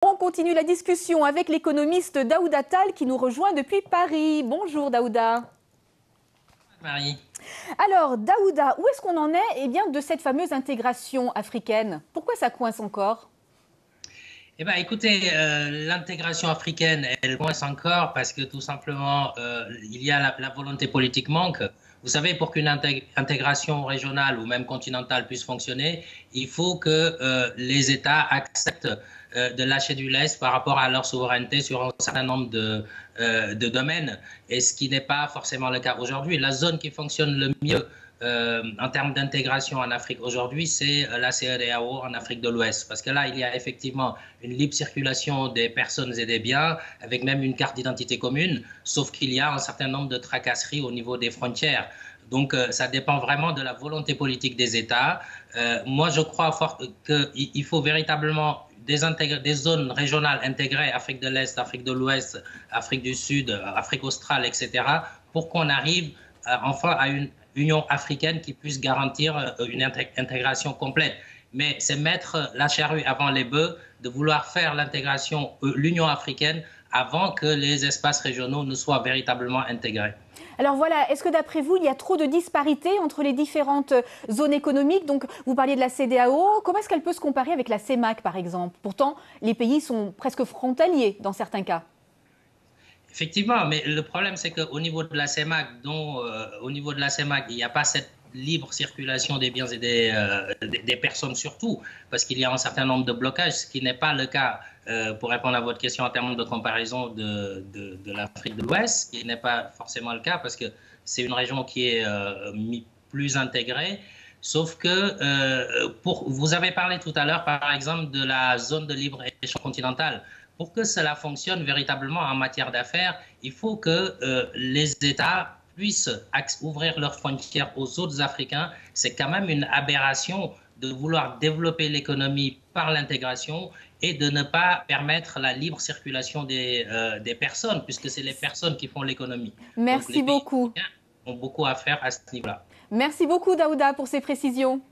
On continue la discussion avec l'économiste Daouda Attal qui nous rejoint depuis Paris. Bonjour Daouda. Marie. Alors Daouda, où est-ce qu'on en est de cette fameuse intégration africaine? Pourquoi ça coince encore? Eh ben, écoutez, l'intégration africaine, elle coince encore parce que tout simplement, il y a la volonté politique manque. Vous savez, pour qu'une intégration régionale ou même continentale puisse fonctionner, il faut que les États acceptent de lâcher du lest par rapport à leur souveraineté sur un certain nombre de domaines, et ce qui n'est pas forcément le cas aujourd'hui. La zone qui fonctionne le mieux en termes d'intégration en Afrique aujourd'hui, c'est la CEDEAO en Afrique de l'Ouest. Parce que là, il y a effectivement une libre circulation des personnes et des biens, avec même une carte d'identité commune, sauf qu'il y a un certain nombre de tracasseries au niveau des frontières. Donc, ça dépend vraiment de la volonté politique des États. Moi, je crois qu'il faut véritablement des zones régionales intégrées, Afrique de l'Est, Afrique de l'Ouest, Afrique du Sud, Afrique australe, etc., pour qu'on arrive enfin à une Union africaine qui puisse garantir une intégration complète. Mais c'est mettre la charrue avant les bœufs, de vouloir faire l'intégration, l'Union africaine, avant que les espaces régionaux ne soient véritablement intégrés. Alors voilà, est-ce que d'après vous, il y a trop de disparités entre les différentes zones économiques? Donc vous parliez de la CEDEAO, comment est-ce qu'elle peut se comparer avec la CEMAC par exemple? Pourtant, les pays sont presque frontaliers dans certains cas. Effectivement, mais le problème, c'est qu'au niveau de la CEMAC, au niveau de la CEMAC, il n'y a pas cette libre circulation des biens et des personnes surtout, parce qu'il y a un certain nombre de blocages, ce qui n'est pas le cas, pour répondre à votre question en termes de comparaison de l'Afrique de l'Ouest, qui n'est pas forcément le cas, parce que c'est une région qui est plus intégrée. Sauf que vous avez parlé tout à l'heure, par exemple, de la zone de libre-échange continentale. Pour que cela fonctionne véritablement en matière d'affaires, il faut que les États puissent ouvrir leurs frontières aux autres Africains. C'est quand même une aberration de vouloir développer l'économie par l'intégration et de ne pas permettre la libre circulation des personnes, puisque c'est les personnes qui font l'économie. Donc les Merci pays beaucoup. ont beaucoup à faire à ce niveau-là. Merci beaucoup Daouda pour ces précisions.